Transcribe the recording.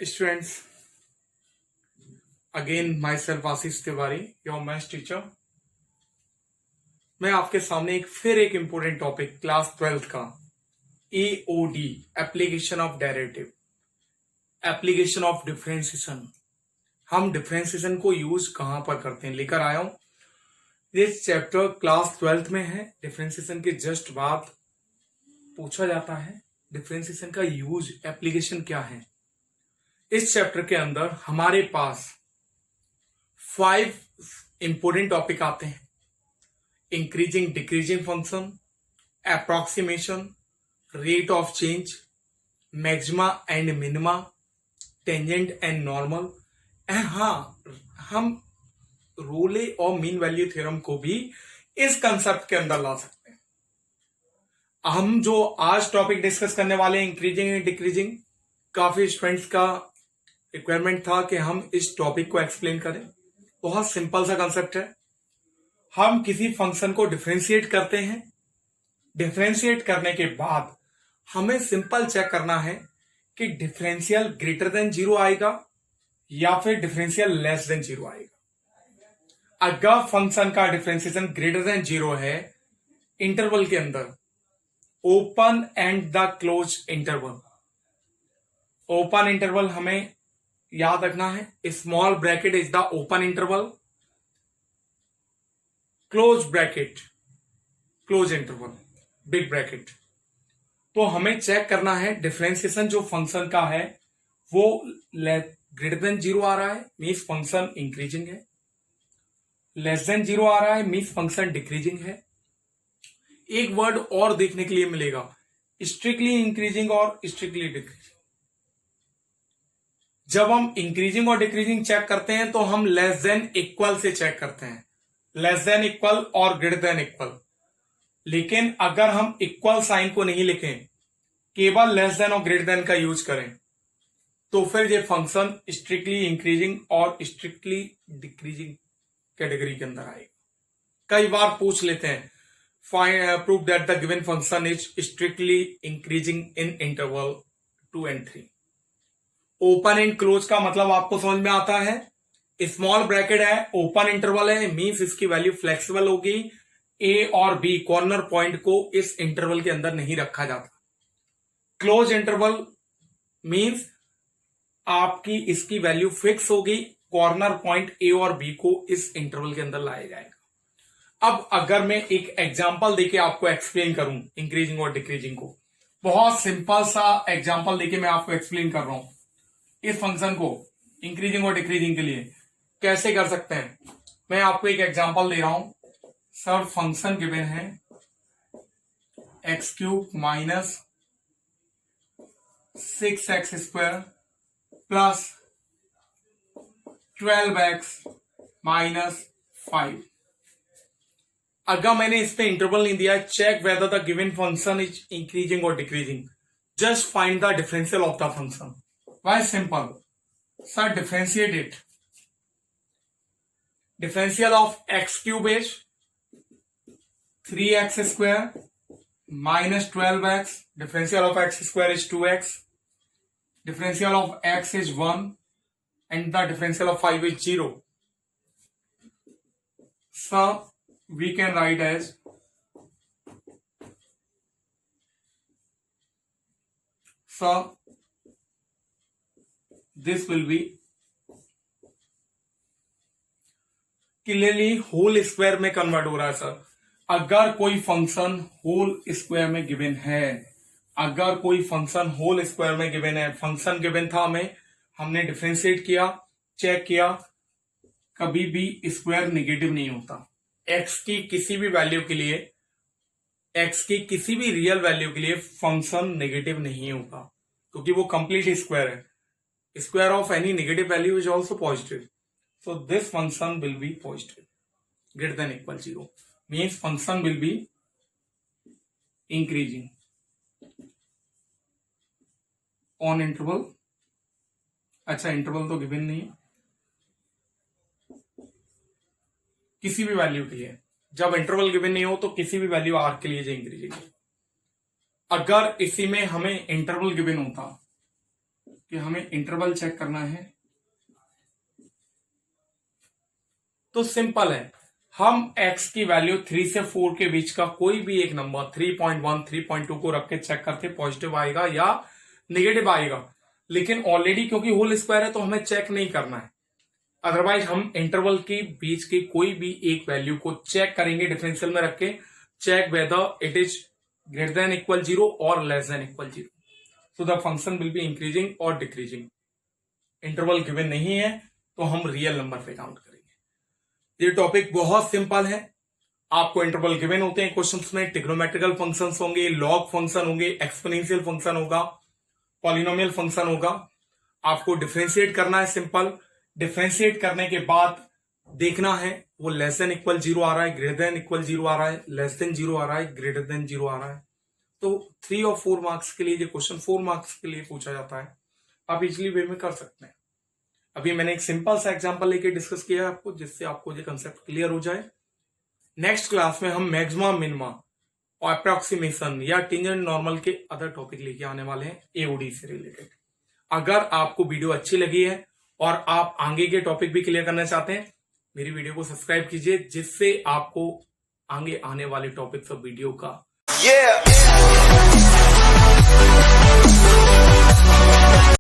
Students, again myself Ashish Tiwari, your maths teacher. मैं आपके सामने एक इंपॉर्टेंट टॉपिक क्लास 12th का AOD application of derivative, application of differentiation. हम डिफरेंशिएशन को यूज कहां पर करते हैं लेकर आया हूं। ये चैप्टर क्लास 12th में है। डिफरेंशिएशन के जस्ट बाद पूछा जाता है डिफरेंशिएशन का यूज एप्लीकेशन क्या है। इस चैप्टर के अंदर हमारे पास 5 इंपोर्टेंट टॉपिक आते हैं। Increasing decreasing function, approximation, rate of change, maxima and minima, tangent and normal. हम रोले और मीन वैल्यू थ्योरम को भी इस कंसेप्ट के अंदर ला सकते हैं। हम जो आज टॉपिक डिस्कस करने वाले हैं इंक्रीजिंग एंड डिक्रीजिंग, काफी स्टूडेंट्स का रिक्वायरमेंट था कि हम इस टॉपिक को एक्सप्लेन करें। बहुत सिंपल सा कंसेप्ट है। हम किसी फंक्शन को डिफरेंशिएट करते हैं। डिफरेंशिएट करने के बाद हमें सिंपल चेक करना है कि डिफरेंशियल ग्रेटर देन 0 आएगा या फिर डिफरेंशियल लेस देन 0 आएगा। अगर फंक्शन का डिफरेंशिएशन ग्रेटर देन 0 है इंटरवल के अंदर, open and the close interval. Open interval हमें याद रखना है, small bracket is the open interval, close bracket close interval, big bracket. तो हमें चेक करना है डिफरेंशिएशन जो फंक्शन का है वो ग्रेटर देन 0 आ रहा है, मीन्स फंक्शन इंक्रीजिंग है। लेस देन 0 आ रहा है, मीन्स फंक्शन डिक्रीजिंग है। एक वर्ड और देखने के लिए मिलेगा, स्ट्रिक्टली इंक्रीजिंग और स्ट्रिक्टली डिक्रीजिंग। जब हम इंक्रीजिंग और डिक्रीजिंग चेक करते हैं तो हम लेस देन इक्वल से चेक करते हैं, लेस देन इक्वल और ग्रेटर देन इक्वल। लेकिन अगर हम इक्वल साइन को नहीं लिखें, केवल लेस देन और ग्रेटर देन का यूज करें, तो फिर ये फंक्शन स्ट्रिक्टली इंक्रीजिंग और स्ट्रिक्टली डिक्रीजिंग कैटेगरी के अंदर आएगा। कई बार पूछ लेते हैं, prove that the given function is strictly increasing in interval 2 and 3। Open and close का मतलब आपको समझ में आता है। स्मॉल ब्रैकेट है, ओपन इंटरवल है, मींस इसकी वैल्यू फ्लेक्सिबल होगी। ए और बी कॉर्नर पॉइंट को इस इंटरवल के अंदर नहीं रखा जाता। क्लोज इंटरवल मींस आपकी इसकी वैल्यू फिक्स होगी, कॉर्नर पॉइंट ए और बी को इस इंटरवल के अंदर लाया जाएगा। अब अगर मैं एक एग्जांपल देके आपको एक्सप्लेन करूं इंक्रीजिंग और डिक्रीजिंग को, बहुत सिंपल सा एग्जांपल देके मैं आपको एक्सप्लेन कर रहा हूं इस फंक्शन को इंक्रीजिंग और डिक्रीजिंग के लिए कैसे कर सकते हैं। मैं आपको एक एग्जांपल दे रहा हूं। सर फंक्शन गिवन है x³ minus 6x² plus 12x minus 5। अगर मैंने इस पे इंटरवल नहीं दिया, check whether the given function is increasing और decreasing, just find the differential of the function. Why simple? Sir, differentiate it. Differential of x³ is 3x² minus 12x. Differential of x² is 2x. Differential of x is 1 and the differential of 5 is 0. So we can write as this will be clearly whole square में convert हो रहा है। Sir अगर कोई function whole square में given है, अगर कोई फंक्शन होल स्क्वायर में गिवन है, फंक्शन गिवन था हमें, हमने डिफरेंशिएट किया, चेक किया, कभी भी स्क्वायर नेगेटिव नहीं होता। एक्स की किसी भी वैल्यू के लिए, एक्स की किसी भी रियल वैल्यू के लिए फंक्शन नेगेटिव नहीं होगा क्योंकि वो कंप्लीट स्क्वायर है। Square of any negative value is also positive. So this function will be positive, greater than equal 0. Means function will be increasing on interval. अच्छा इंटरवल तो given नहीं है, किसी भी वैल्यू के लिए। जब इंटरवल गिवन नहीं हो तो किसी भी वैल्यू आर के लिए इंक्रीजिंग। अगर इसी में हमें इंटरवल गिवन होता कि हमें इंटरवल चेक करना है, तो सिंपल है, हम x की वैल्यू 3 से 4 के बीच का कोई भी एक नंबर 3.1 3.2 को रख के चेक करते पॉजिटिव आएगा या नेगेटिव आएगा। लेकिन ऑलरेडी क्योंकि होल स्क्वायर है तो हमें चेक नहीं करना है, अदरवाइज हम इंटरवल के बीच की कोई भी एक वैल्यू को चेक करेंगे डिफरेंशियल में रख के, check whether it is greater than equal 0 और less than equal 0, so the function will be increasing और डिक्रीजिंग। इंटरवल गिवन नहीं है तो हम रियल नंबर पे काउंट करेंगे। ये टॉपिक बहुत सिंपल है, आपको इंटरवल गिवन होते हैं क्वेश्चंस में, ट्रिग्नोमेट्रिकल फंक्शंस होंगे, लॉग फंक्शन होंगे, एक्सपोनेंशियल फंक्शन होगा, पॉलिनोमियल फंक्शन होगा, आपको डिफरेंशिएट करना है। सिंपल डिफरेंशिएट करने के बाद देखना है वो लेस देन इक्वल 0 आ रहा है, ग्रेटर देन इक्वल 0 आ रहा है, लेस देन 0 आ रहा है, ग्रेटर देन 0 आ रहा है। तो 3 और 4 मार्क्स के लिए ये क्वेश्चन 4 मार्क्स के लिए पूछा जाता है, आप इजिली वे में कर सकते हैं। अभी मैंने एक सिंपल सा एग्जांपल लेके डिस्कस किया है आपको, जिससे आपको ये कंसेप्ट क्लियर हो जाए। नेक्स्ट क्लास में हम मैक्सिमा मिनिमा और अप्रोक्सीमेशन या टेंजेंट नॉर्मल के अदर टॉपिक लेके आने वाले हैं एओडी से रिलेटेड। अगर आपको वीडियो अच्छी लगी है और आप आगे के टॉपिक भी क्लियर करना चाहते हैं, मेरी वीडियो को सब्सक्राइब कीजिए, जिससे आपको आगे आने वाले टॉपिक्स और वीडियो का